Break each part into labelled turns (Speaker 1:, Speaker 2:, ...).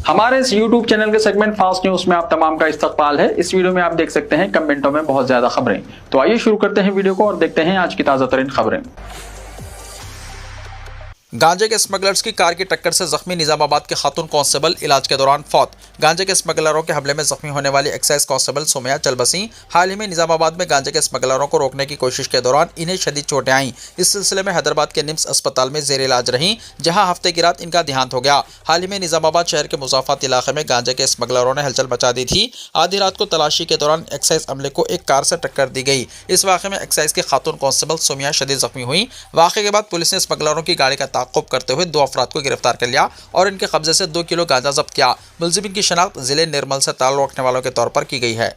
Speaker 1: हमारे इस YouTube channel के सेगमेंट फास्ट न्यूज में आप तमाम का इस्तकबाल है। इस वीडियो में आप देख सकते हैं कमेंटों में बहुत ज्यादा खबरें। तो आइए शुरू करते हैं वीडियो को और देखते हैं आज की ताजा तरीन खबरें।
Speaker 2: गांजे के स्मगलर्स की कार की टक्कर से जख्मी निजामाबाद के खातून कांस्टेबल इलाज के दौरान फौत। गांजे के स्मगलरों के हमले में जख्मी होने वाली एक्साइज कांस्टेबल सुमैया चलबसी हाल ही में निजामाबाद में गांजे के स्मगलरों को रोकने की कोशिश के दौरान इन्हें शदीद चोटें आईं। इस सिलसिले में हैदराबाद के निम्स अस्पताल में जेर इलाज रहीं, जहां हफ्ते की रात इनका देहांत हो गया। हाल ही में निजामाबाद शहर के मुजाफात इलाके में गांजे के स्मगलरों ने हलचल मचा दी थी। आधी रात को तलाशी के दौरान एक्साइज अमले को एक कार से टक्कर दी गई। इस वाक़े में एक्साइज के खातून कांस्टेबल सुमैया शदीद जख्मी हुई। वाक़े के बाद पुलिस ने स्मगलरों की गाड़ी का ताक़ुब करते हुए 2 अफराद को गिरफ्तार कर लिया और इनके कब्जे से 2 किलो गांजा जब्त किया। मुलजिमिन की शनाख्त जिले निर्मल से ताल्लुक़ रखने वालों के तौर पर की गई है।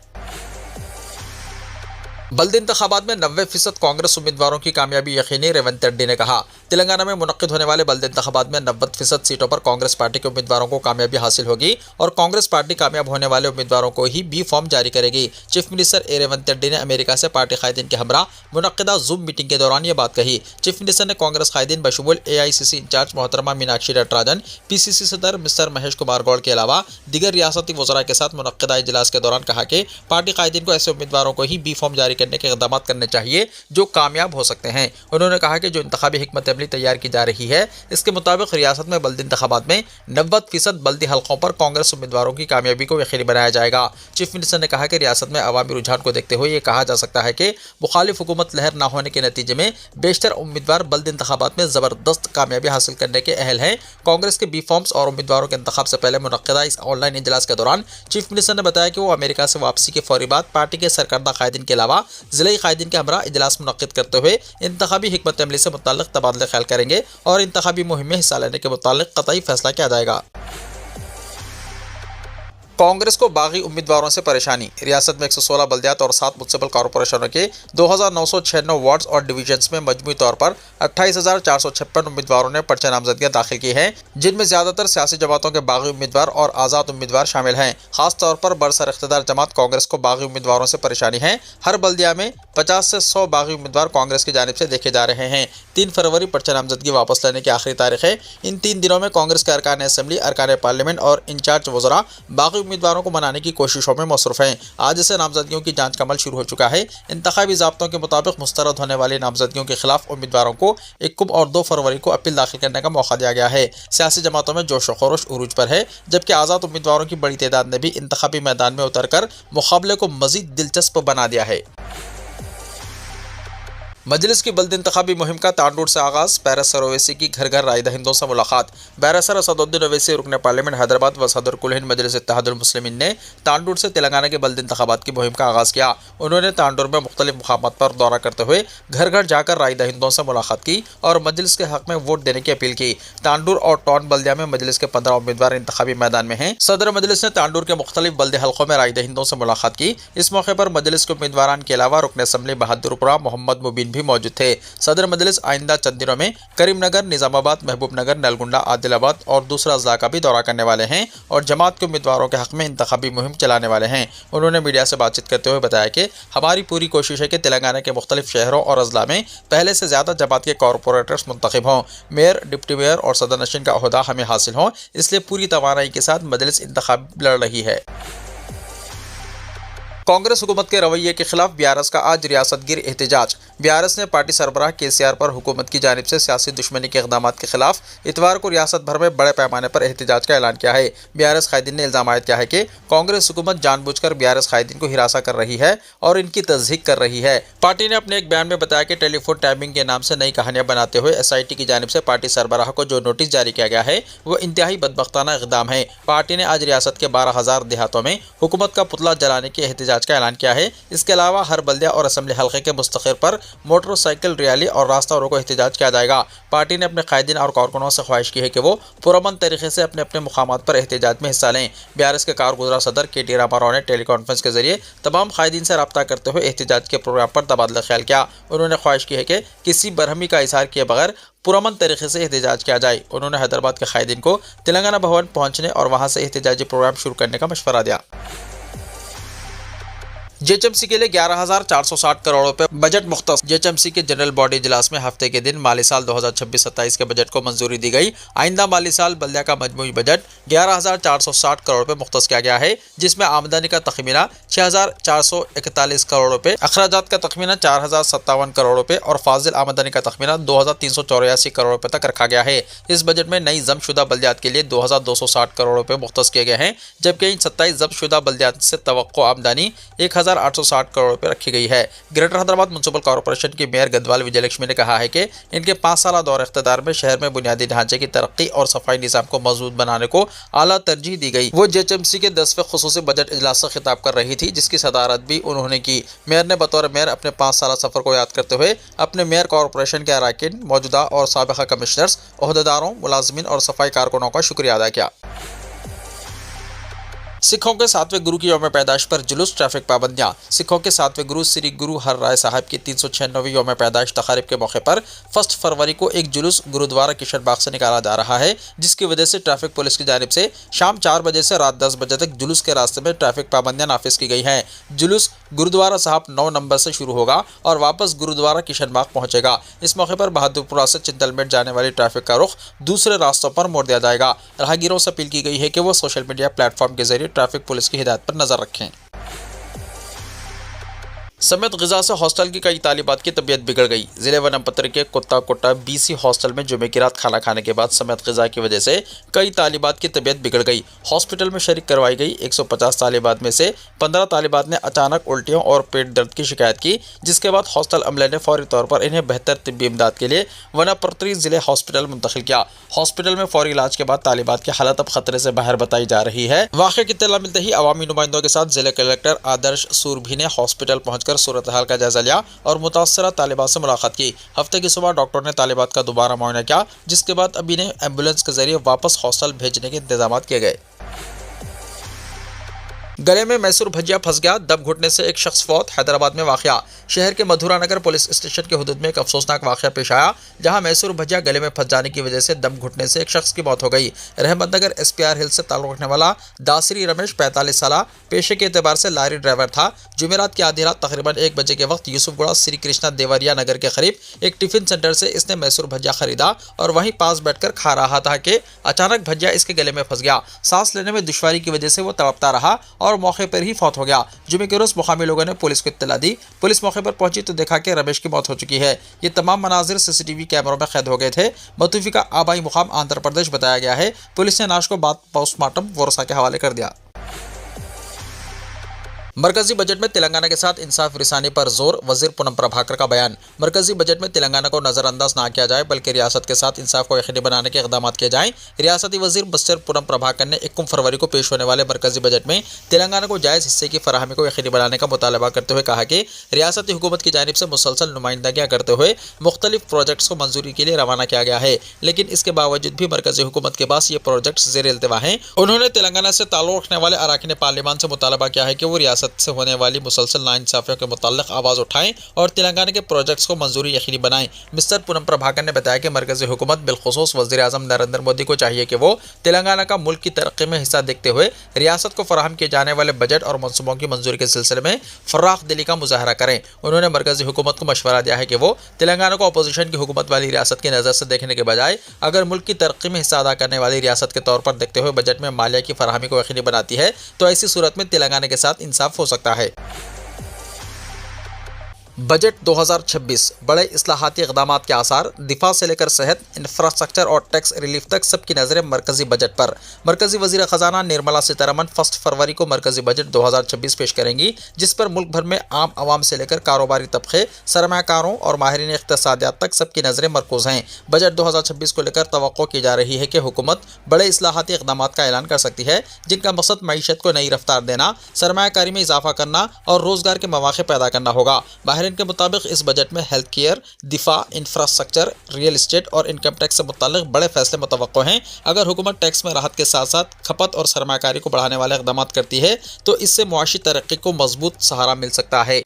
Speaker 2: बल्दी इंतखाबात में 90% कांग्रेस उम्मीदवारों की कामयाबी यकीनी, रेवंत रेड्डी ने कहा। तेलंगाना में मुनक्किद होने वाले बल्दी इंतखाबात में 90% सीटों पर कांग्रेस पार्टी के उम्मीदवारों को कामयाबी हासिल होगी और कांग्रेस पार्टी कामयाब होने वाले उम्मीदवारों को ही बी फॉर्म जारी करेगी। चीफ मिनिस्टर रेवंत रेड्डी ने अमेरिका से पार्टी कायदीन के हमरा मुनक्किदा जूम मीटिंग के दौरान ये बात कही। चीफ मिनिस्टर ने कांग्रेस कायदीन बशमूल AICC इंचार्ज मोहतरमा मीनाक्षी नटराजन, PCC सदर मिस्टर महेश कुमार गौड़ के अलावा दीगर रियासती वज़रा के साथ मुनक्किदा इजलास के दौरान कहा कि पार्टी कायदीन को ऐसे उम्मीदवारों को ही बी फॉर्म जारी करने के इक़दाम करने चाहिए जो कामयाब हो सकते हैं। उन्होंने कहा कि जो इंतखाबी हिकमत अमली तैयार की जा रही है, इसके मुताबिक रियासत में बल्दी इंतखाबात में 90% बल्दी हल्कों पर कांग्रेस उम्मीदवारों की कामयाबी को यकीनी बनाया जाएगा। चीफ मिनिस्टर ने कहा कि रियासत में अवामी रुझान को देखते हुए ये कहा जा सकता है कि मुखालिफ हुकूमत लहर न होने के नतीजे में बेशतर उम्मीदवार बल्दी इंतखाबात में जबरदस्त कामयाबी हासिल करने के अहल हैं। कांग्रेस के बी फॉर्म्स और उम्मीदवारों के इंतखाब से पहले मुनक्किदा इस ऑनलाइन इजलास के दौरान चीफ मिनिस्टर ने बताया कि वो अमेरिका से वापसी के फौरी बाद पार्टी के सरकर्दा कायदीन के अलावा जिले कायदीन के हमरा इजलास मुनक्किद करते हुए इंतखाबी हिकमत अमली से मुताल्लिक तबादले ख्याल करेंगे और इंतखाबी मुहिम में हिस्सा लेने के मुताल्लिक कतई फैसला किया जाएगा। कांग्रेस को बागी उम्मीदवारों से परेशानी। रियासत में 116 बल्दियात और 7 म्युनिसिपल कॉरपोरेशनों के 2996 वार्ड्स और डिवीजन्स में मजमूई तौर पर 28,456 उम्मीदवारों ने पर्चे नामजदगियां दाखिल की हैं, जिनमें ज्यादातर सियासी जमातों के बागी उम्मीदवार और आज़ाद उम्मीदवार शामिल हैं। खासतौर पर बरसर इख्तिदार जमात कांग्रेस को बागी उम्मीदवारों से परेशानी है। हर बल्दिया में 50 से 100 बागी उम्मीदवार कांग्रेस की जानिब से देखे जा रहे हैं। 3 फरवरी पर्चे नामजदगी वापस लेने की आखिरी तारीख है। इन 3 दिनों में कांग्रेस के अरकान असेंबली, अरकान पार्लियामेंट और इंचार्ज वज़रा बागी उम्मीदवारों को मनाने की कोशिशों में मसरूफ हैं। आज से नामजदगियों की जांच का अमल शुरू हो चुका है। इंतखाबी ज़ाब्तों के मुताबिक मुस्तरद होने वाली नामजदगियों के खिलाफ उम्मीदवारों को 1 और 2 फरवरी को अपील दाखिल करने का मौका दिया गया है। सियासी जमातों में जोश व खरोश उरूज पर है, जबकि आज़ाद उम्मीदवारों की बड़ी तादाद ने भी इंतखाबी मैदान में उतरकर मुकाबले को मजीद दिलचस्प बना दिया है। मजलिस की बल्दी इंतखाबी मुहिम का तांडूर से आगाज। बैरिस्टर ओवैसी की घर घर राय दहिंदों से मुलाकात। बैरिस्टर असदुद्दीन ओवैसी रुकन पार्लियामेंट हैदराबाद व सदर कुल हिंद मजलिस इत्तेहादुल मुस्लिमीन ने तांडूर से तेलंगाना के बल्दी इंतखाबात की मुहिम का आगाज़ किया। उन्होंने तांडूर में मुख्तलिफ मुकामात पर दौरा करते हुए घर घर जाकर राय दहिंदों से मुलाकात की और मजलिस के हक में वोट देने की अपील की। तांडूर और टॉन बल्दिया में मजलिस के 15 उम्मीदवार इंतखाबी मैदान में हैं। सदर मजलिस ने तांडूर के मुख्तलिफ बल्दी हल्कों में राय दहिंदों से मुलाकात की। इस मौके पर मजलिस के उम्मीदवारान के अलावा रुकन असम्बली बहादुरपुरा मोहम्मद मुबीन भी मौजूद थे। सदर मजलिस आइंदा चंद दिनों में करीमनगर, निजामाबाद, महबूबनगर, नलगुंडा, आदिलाबाद और दूसरा अजला का भी दौरा करने वाले हैं और जमात के उम्मीदवारों के हक में इंतखाबी मुहिम चलाने वाले हैं। उन्होंने मीडिया से बातचीत करते हुए बताया कि हमारी पूरी कोशिश है कि तेलंगाना के मुख्तलिफ शहरों और अजला में पहले से ज़्यादा जमात के कॉरपोरेटर्स मुंतखब हों। मेयर, डिप्टी मेयर और सदर नशीन का ओहदा हमें हासिल हो, इसलिए पूरी तवानाई के साथ मजलिस इंतखाब लड़ रही है। कांग्रेस हुकूमत के रवैये के खिलाफ BRS का आज रियासत गिर एहतजाज। BRS ने पार्टी सरबराह KCR पर हुकूमत की जानिब से सियासी दुश्मनी के इक़दाम के खिलाफ इतवार को रियासत भर में बड़े पैमाने पर एहतजाज का ऐलान किया है। BRS कायदीन ने इल्ज़ाम आयद किया है कि कांग्रेस हुकूमत जानबूझकर BRS कायदीन को हिरासा कर रही है और इनकी तज़हीक कर रही है। पार्टी ने अपने एक बयान में बताया कि टेलीफोन टैपिंग के नाम से नई कहानियां बनाते हुए SIT की जानिब से पार्टी सरबराह को जो नोटिस जारी किया गया है वह इंतहाई बदबख्ताना इक़दाम है। पार्टी ने आज रियासत के 12,000 देहातों में हुकूमत का पुतला जलाने के एहतजाज का ऐलान किया है। इसके अलावा हर बल्दिया और असम्बली हल्के के मुस्तक़िर पर मोटरसाइकिल रैली और रास्ता रोको एहतजाज किया जाएगा। पार्टी ने अपने कायदीन और कारकुनों से ख्वाहिश की है कि वो पुरअमन तरीके से अपने अपने मुकामात पर एहतजाज में हिस्सा लें। BRS के कारगुज़रा सदर KT रामाराव ने टेली कॉन्फ्रेंस के जरिए तमाम कायदीन से रब्ता करते हुए एहतजाज के प्रोग्राम पर तबादला ख्याल किया। उन्होंने ख्वाहिश की है कि किसी बरहमी का इज़हार किए बगैर पुरअमन तरीके से एहतजाज किया जाए। उन्होंने हैदराबाद के कायदीन को तेलंगाना भवन पहुँचने और वहाँ से एहतजाजी प्रोग्राम शुरू करने का मशवरा दिया। जेएचएमसी के लिए 11,460 करोड़ रुपए बजट मुख्तस। जेएचएमसी के जनरल बॉडी इजलास में हफ्ते के दिन माली साल 2026-27 के बजट को मंजूरी दी गई। आइंदा माली साल बल्दिया का मजमूई बजट 11,460 करोड़ रुपए मुख्तस किया गया है, जिसमें आमदनी का तखमीना 6,441 करोड़ रुपए, अखराजात का तखमीना 4,057 करोड़ रुपए और फाजिल आमदनी का तखमीना 2,384 करोड़ रुपए तक रखा गया है। इस बजट में नई जब्तशुदा बल्दियात के लिए 2,260 करोड़ रुपए मुख्तस किए गए हैं, जबकि इन 27 जब्तशुदा बल्दियात से तवक्को आमदनी 1,860 करोड़ रुपए रखी गई है। ग्रेटर हैदराबाद म्युनिसिपल कॉर्पोरेशन की मेयर गदवाल विजयलक्ष्मी ने कहा है कि इनके 5 साल दौर इख्तियार में शहर में बुनियादी ढांचे की तरक्की और सफाई निज़ाम को मजबूत बनाने को आला तरजीह दी गई। वो जेएचएमसी के 10वें खुसूसी बजट इजलास से खिताब कर रही थी, जिसकी सदारत भी उन्होंने की। मेयर ने बतौर मेयर अपने 5 साल सफर को याद करते हुए अपने मेयर कॉर्पोरेशन के अराकीन, मौजूदा और साबिक़ा कमिश्नर्स, ओहदेदारों, मुलाजिमीन और सफाई कारकुनों का शुक्रिया अदा किया। सिखों के 7वें गुरु की यौम पैदाइश पर जुलूस, ट्रैफिक पाबंदियां। सिखों के 7वें गुरु श्री गुरु हर राय साहब की 396वीं यौम पैदाइश तकारीब के मौके पर 1 फरवरी को एक जुलूस गुरुद्वारा किशन बाग से निकाला जा रहा है, जिसकी वजह से ट्रैफिक पुलिस की जानिब से शाम 4 बजे से रात 10 बजे तक जुलूस के रास्ते में ट्रैफिक पाबंदियां नाफिज की गई हैं। जुलूस गुरुद्वारा साहब 9 नंबर से शुरू होगा और वापस गुरुद्वारा किशन बाग पहुंचेगा। इस मौके पर बहादुरपुरा से चिंतलमेट जाने वाली ट्रैफिक का रुख दूसरे रास्तों पर मोड़ दिया जाएगा। राहगीरों से अपील की गई है कि वो सोशल मीडिया प्लेटफॉर्म के जरिए ट्रैफिक पुलिस की हिदायत पर नजर रखें। समेत ग़िज़ा से हॉस्टल की कई तालिबात की तबीयत बिगड़ गई। ज़िले वनमपत्र के कुत्ता कोटा BC हॉस्टल में जुमे की रात खाना खाने के बाद समेत ग़िज़ा की वजह से कई तालिबात की तबीयत बिगड़ गई। हॉस्पिटल में शरीक करवाई गई 150 तालिबात में से 15 तालिबात ने अचानक उल्टियों और पेट दर्द की शिकायत की, जिसके बाद हॉस्टल अमले ने फौरी तौर पर इन्हें बेहतर तिब्बी इमदाद के लिए वनपत्री ज़िले हॉस्पिटल मुंतकिल किया। हॉस्पिटल में फौरी इलाज के बाद तालिबात की हालत अब खतरे से बाहर बताई जा रही है। वाक़े की इत्तला मिलते ही अवामी नुमाइंदों के साथ जिले कलेक्टर आदर्श सूरभी ने हॉस्पिटल पहुंचकर सूरत हाल का जायजा लिया और मुतासरा तालिबात से मुलाकात की। हफ्ते की सुबह डॉक्टर ने तालिबात का दोबारा मुआयना किया, जिसके बाद अब इन्हें एम्बुलेंस के जरिए वापस हॉस्टल भेजने के इंतजाम किए गए। गले में मैसूर भजिया फंस गया, दम घुटने से एक शख्स फौत। हैदराबाद में वाक़या। शहर के मधुरा नगर पुलिस स्टेशन के हुदूद में एक अफसोसनाक वाक़या पेश आया, जहां मैसूर भजिया गले में फंस जाने की वजह से दम घुटने से एक शख्स की मौत हो गई। रहमत नगर SPR हिल से ताल्लुक़ रखने वाला दासरी रमेश 45 साल पेशे के एतबार से लारी ड्राइवर था। जुमेरात की आधी रात तकरीबन 1 बजे के वक्त यूसुफगुड़ा श्री कृष्णा देवरिया नगर के करीब एक टिफिन सेंटर से इसने मैसूर भजिया खरीदा और वहीं पास बैठकर खा रहा था कि अचानक भजिया इसके गले में फंस गया। सांस लेने में दुश्वारी की वजह से वो तड़पता रहा और मौके पर ही फौत हो गया। जुमे के रोज मुकामी लोगों ने पुलिस को इत्तला दी। पुलिस मौके पर पहुंची तो देखा कि रमेश की मौत हो चुकी है। ये तमाम मनाजिर CCTV कैमरों में कैद हो गए थे। मतूफी का आबाई मुकाम आंध्र प्रदेश बताया गया है। पुलिस ने लाश को बाद पोस्टमार्टम वोरसा के हवाले कर दिया। मरकजी बजट में तेलंगाना के साथ इंसाफ रिसानी पर जोर, वजीर पूनम प्रभाकर का बयान। मरकजी बजट में तेलंगाना को नजरअंदाज ना किया जाए, बल्कि रियासत के साथ इंसाफ को यकीनी बनाने के इक़दाम किए जाएं। रियासती वजीर बस्तर पूनम प्रभाकर ने 21 फरवरी को पेश होने वाले मरकजी बजट में तेलंगाना को जायज़ हिस्से की फराहमी को यकीनी बनाने का मुतालबा करते हुए कहा कि रियासती हुकूमत की जानिब से मुसलसल नुमाइंदगियाँ करते हुए मुख्तलिफ प्रोजेक्ट्स को मंजूरी के लिए रवाना किया गया है, लेकिन इसके बावजूद भी मरकजी हुकूमत के पास ये प्रोजेक्ट्स ज़ेर इल्तिवा हैं। उन्होंने तेलंगाना से ताल्लुक़ रखने वाले अराकीन पार्लियामान से मुतालबा किया है कि वो रियासत से होने वाली मुसलसल नाइंसाफियों के मुताल्लिक़ आवाज़ उठाएं और तेलंगाना के प्रोजेक्ट्स को मंजूरी यकीनी बनाएं। मिस्टर पूनम प्रभाकर ने बताया कि मरकज़ी हुकूमत बिलखुसूस वज़ीर आज़म नरेंद्र मोदी को चाहिए कि वो तेलंगाना का मुल्क की तरक्की में हिस्सा देखते हुए रियासत को फराहम किए जाने वाले बजट और मनसूबों की मंजूरी के सिलसिले में फराख दिली का मुजाहरा करें। उन्होंने मरकज़ी हुकूमत को मशवरा दिया है कि वो तेलंगाना को अपोजिशन की हुकूमत वाली रियासत की नज़र से देखने के बजाय अगर मुल्क की तरक्की में हिस्सा अदा करने वाली रियासत के तौर पर देखते हुए बजट में मालिया की फराहमी को यकीनी बनाती है, तो ऐसी सूरत में तेलंगाना के साथ इंसाफ हो सकता है। बजट 2026 बड़े इस्लाहाती इक़दामात के आसार, दिफा से लेकर सेहत, इंफ्रास्ट्रक्चर और टैक्स रिलीफ तक सबकी नज़रें मरकज़ी बजट पर। मरकज़ी वज़ीर ख़जाना निर्मला सीतारमन 1 फरवरी को मरकज़ी बजट 2026 पेश करेंगी, जिस पर मुल्क भर में आम आवाम से लेकर कारोबारी तबक़े, सरमाकारों और माहिरीन इक़्तिसादियात तक सबकी नज़रें मरकूज़ हैं। बजट 2026 को लेकर तवक्को की जा रही है कि हुकूमत बड़े इस्लाहाती इक़दामात का ऐलान कर सकती है, जिनका मकसद मईशत को नई रफ्तार देना, सरमायाकारी में इजाफा करना और रोज़गार के मौक़े पैदा करना होगा। के मुताबिक इस बजट में हेल्थ केयर, दिफा, इंफ्रास्ट्रक्चर, रियल एस्टेट और इनकम टैक्स से मुताल्लिक़ बड़े फैसले मुतवक्को हैं। अगर हुकूमत टैक्स में राहत के साथ साथ खपत और सरमाकारी को बढ़ाने वाले इक़दाम करती है तो इससे मुआशी तरक्की को मजबूत सहारा मिल सकता है।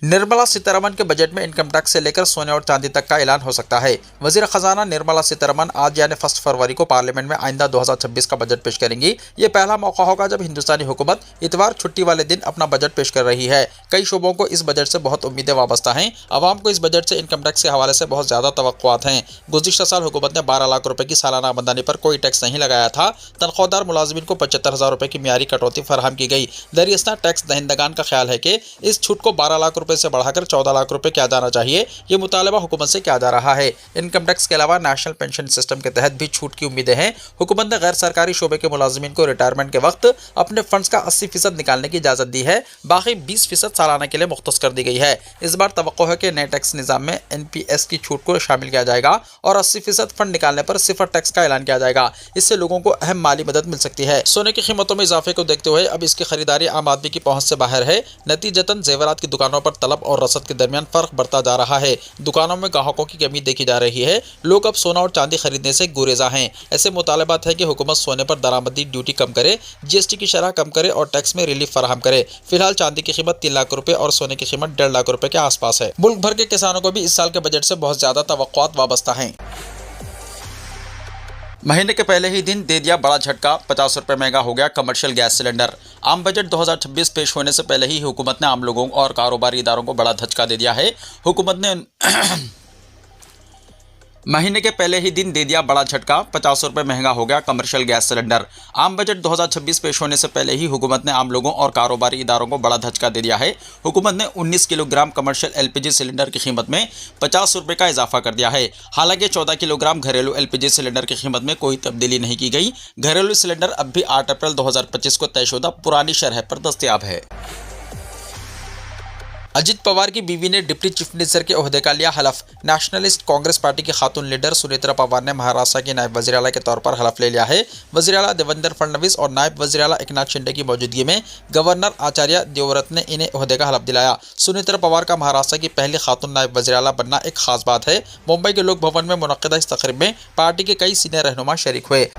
Speaker 2: निर्मला सीतारमण के बजट में इनकम टैक्स से लेकर सोने और चांदी तक का ऐलान हो सकता है। वजीर खजाना निर्मला सीतारमण आज यानी 1 फरवरी को पार्लियामेंट में आइंदा 2026 का बजट पेश करेंगी। ये पहला मौका होगा जब हिंदुस्तानी हुकूमत इतवार छुट्टी वाले दिन अपना बजट पेश कर रही है। कई शोबों को इस बजट से बहुत उम्मीदें वाबस्ता हैं। आवाम को इस बजट से इनकम टैक्स के हवाले से बहुत ज्यादा तवक्कुआत हैं। गुज़िश्ता साल हुकूमत ने 12 लाख रुपए की सालाना आमदनी पर कोई टैक्स नहीं लगाया था। तनख्वाहदार मुलाजिमीन को 75,000 रुपए की मियारी कटौती फराहम की गई। दरियास्ता टैक्स दहिंदगान का ख्याल है कि इस छूट को 12 लाख रुपए से बढ़ाकर 14 लाख रुपए किया जाना चाहिए। ये मुतालबा हुकूमत से किया जा रहा है। इनकम टैक्स के अलावा नेशनल पेंशन सिस्टम के तहत भी छूट की उम्मीदें हैं। हुकूमत ने गैर सरकारी शोबे के मुलाजिमीन को रिटायरमेंट के वक्त अपने फंड्स का 80% निकालने की इजाजत दी है। बाकी 20% सालाना के लिए मुख्तस कर दी गई है। इस बार तवक्को है कि नए टैक्स निजाम में NPS की छूट को शामिल किया जाएगा और 80% फंड निकालने पर सिफर टैक्स का ऐलान किया जाएगा। इससे लोगों को अहम माली मदद मिल सकती है। सोने की कीमतों में इजाफे को देखते हुए अब इसकी खरीदारी आम आदमी की पहुंच से बाहर है। नतीजतन जेवरात की दुकानों पर तलब और रसद के दरमियान फर्क बढ़ता जा रहा है। दुकानों में ग्राहकों की कमी देखी जा रही है। लोग अब सोना और चांदी खरीदने से गुरेजा हैं। ऐसे मुतालबात है कि हुकूमत सोने पर दरामदी ड्यूटी कम करे, GST की शरह कम करे और टैक्स में रिलीफ फराहम करे। फिलहाल चांदी की कीमत 3 लाख रुपए और सोने की कीमत 1.5 लाख रुपए के आसपास है। मुल्क भर के किसानों को भी इस साल के बजट से बहुत ज्यादा तवक्कुआत वाबस्ता हैं। महीने के पहले ही दिन दे दिया बड़ा झटका, 50 रुपये महंगा हो गया कमर्शियल गैस सिलेंडर। आम बजट 2026 पेश होने से पहले ही हुकूमत ने आम लोगों और कारोबारी इदारों को बड़ा धचका दे दिया है। हुकूमत ने महीने के पहले ही दिन दे दिया बड़ा झटका, 50 रुपये महंगा हो गया कमर्शियल गैस सिलेंडर। आम बजट 2026 पेश होने से पहले ही हुकूमत ने आम लोगों और कारोबारी इदारों को बड़ा धचका दे दिया है। हुकूमत ने 19 किलोग्राम कमर्शियल LPG सिलेंडर की कीमत में 50 रुपये का इजाफा कर दिया है। हालांकि 14 किलोग्राम घरेलू LPG सिलेंडर की कीमत में कोई तब्दीली नहीं की गई। घरेलू सिलेंडर अब भी 8 अप्रैल 2025 को तयशुदा पुरानी शरह पर दस्तयाब है। अजित पवार की बीवी ने डिप्टी चीफ मिनिस्टर के ओहदे का लिया हलफ। नेशनलिस्ट कांग्रेस पार्टी की खातून लीडर सुनेत्रा पवार ने महाराष्ट्र की नायब वज़ीर आला के तौर पर हलफ ले लिया है। वज़ीर आला देवेंद्र फडणवीस और नायब वज़ीर आला एकनाथ शिंदे की मौजूदगी में गवर्नर आचार्य देवव्रत ने इन्हें ओहदे का हलफ दिलाया। सुनेत्रा पवार का महाराष्ट्र की पहली खातून नायब वज़ीर आला बनना एक खास बात है। मुंबई के लोक भवन में मुनक्किदा इस तकरीब में पार्टी के कई सीनियर रहनुमा शरीक हुए।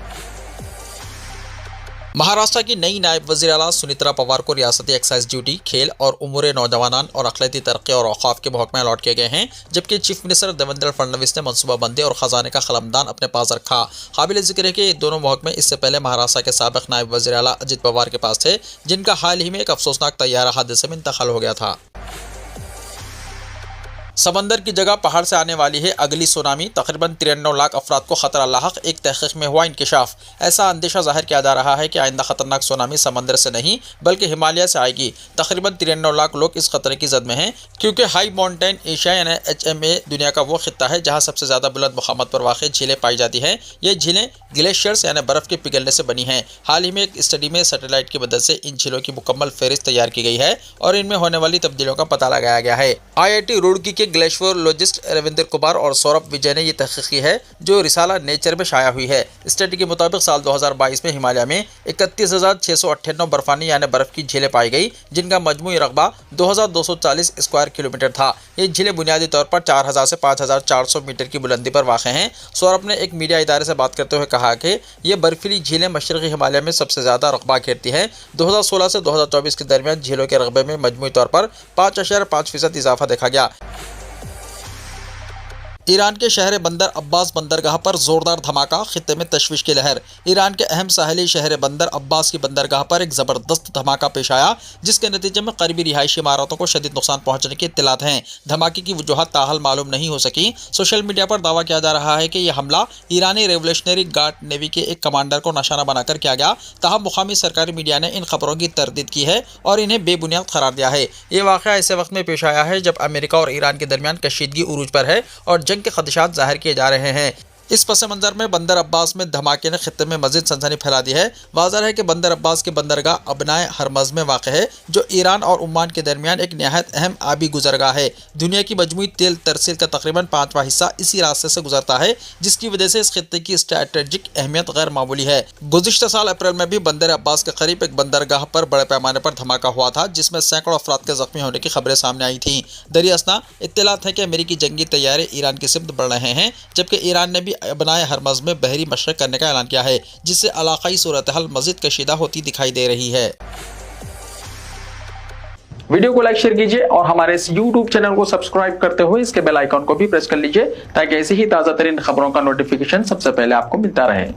Speaker 2: महाराष्ट्र की नई नायब वज़ीर आला सुनेत्रा पवार को रियासती एक्साइज ड्यूटी, खेल और उमूर नौजवानान और अखिलती तरक्की और औक़ाफ़ के महकमे अलॉट किए गए हैं, जबकि चीफ मिनिस्टर देवेंद्र फडणवीस ने मनसूबाबंदी और ख़जाने का कलमदान अपने पास रखा। काबिल ज़िक्र है कि ये दोनों महकमे इससे पहले महाराष्ट्र के साबिक़ नायब वज़ीर आला अजित पवार के पास थे, जिनका हाल ही में एक अफसोसनाक तैयारा हादसे में इंतकाल हो गया था। समंदर की जगह पहाड़ से आने वाली है अगली सुनामी, तकरीबन 93 लाख अफराद को खतरा लाहक, एक तहक़ीक़ में हुआ इंकशाफ। ऐसा अंदेशा जाहिर किया जा रहा है कि आइंदा खतरनाक सुनामी समंदर से नहीं बल्कि हिमालय से आएगी। तकरीबन 93 लाख लोग इस खतरे की जद में हैं, क्योंकि हाई माउंटेन एशिया यानी HMA दुनिया का वो खित्ता है जहाँ सबसे ज़्यादा बुलंद मकामात पर वाक़ झीलें पाई जाती हैं। ये झीलें ग्लेशियर्स यानी बर्फ़ के पिघलने से बनी हैं। हाल ही में एक स्टडी में सैटेलाइट की मदद से इन झीलों की मुकम्मल फहरिस्त तैयार की गई है और इनमें होने वाली तब्दीलियों का पता लगाया गया है। IIT रुड़की के ग्लेशियोलॉजिस्ट रविंद्र कुमार और सौरभ विजय ने यह तहक़ीक़ की है, जो रिसाला नेचर में शाया हुई है। स्टडी के मुताबिक साल 2022 में हिमालय में 31,698 बर्फानी यानी बर्फ़ की झीलें पाई गई, जिनका मजमूई रकबा 2,240 स्क्वायर किलोमीटर था। ये झीलें बुनियादी तौर पर 4,000 से 5,400 मीटर की बुलंदी पर वाक़ हैं। सौरभ ने एक मीडिया इदारे से बात करते हुए कहा कि ये बर्फीली झीलें मशरक़ी हिमालय में सबसे ज़्यादा रकबा घेरती हैं। 2016 से 2024 के दरमियान झीलों के रकबे में मजमूई तौर पर 5.5% इजाफा देखा गया। ईरान के शहर बंदर अब्बास बंदरगाह पर जोरदार धमाका, खित्ते में तशवीश की लहर। ईरान के अहम साहली शहर बंदर अब्बास की बंदरगाह पर एक ज़बरदस्त धमाका पेश आया, जिसके नतीजे में करीबी रिहायशी इमारतों को शदीद नुकसान पहुंचने की इत्तलात हैं। धमाके की वजूहत ताहाल मालूम नहीं हो सकी। सोशल मीडिया पर दावा किया जा रहा है कि यह हमला ईरानी रेवोल्यूशनरी गार्ड नेवी के एक कमांडर को निशाना बनाकर किया गया। ताहम मुकामी सरकारी मीडिया ने इन खबरों की तरदीद की है और इन्हें बेबुनियाद करार दिया है। ये वाक़या ऐसे वक्त में पेश आया है जब अमेरिका और ईरान के दरमियान कशीदगी उरूज पर है और जंग के खदशात जाहिर किए जा रहे हैं। इस पस मंज़र में बंदर अब्बास में धमाके ने खित्ते में मज़ीद सनसनी फैला दी है। वाज़ह है कि बंदर अब्बास की बंदरगाह अबनाए हरमज़ में वाक़ है, जो ईरान और ओमान के दरमियान एक नहायत अहम आबी गुजरगाह है। दुनिया की मजमूई तेल तरसील का तकरीबन 5वां हिस्सा इसी रास्ते से गुजरता है, जिसकी वजह से इस खित्ते की स्ट्रैटेजिक अहमियत गैर मामूली है। गुज़िश्ता साल अप्रैल में भी बंदर अब्बास के करीब एक बंदरगाह पर बड़े पैमाने पर धमाका हुआ था, जिसमें सैकड़ों अफराद के ज़ख्मी होने की खबरें सामने आई थीं। दरियास्ता इत्तलात है कि अमेरिकी जंगी तैयारे ईरान की सिमत बढ़ रहे हैं, जबकि ईरान ने भी अबनाए हरमज़ में बहरी मशरक़ करने का ऐलान किया है, जिससे इलाक़ाई सूरत हाल मज़ीद कशीदा होती दिखाई दे रही है।
Speaker 1: वीडियो को लाइक शेयर कीजिए और हमारे इस YouTube चैनल को सब्सक्राइब करते हुए इसके बेल आइकॉन को भी प्रेस कर लीजिए ताकि ऐसी ही ताजा तरीन खबरों का नोटिफिकेशन सबसे पहले आपको मिलता रहे।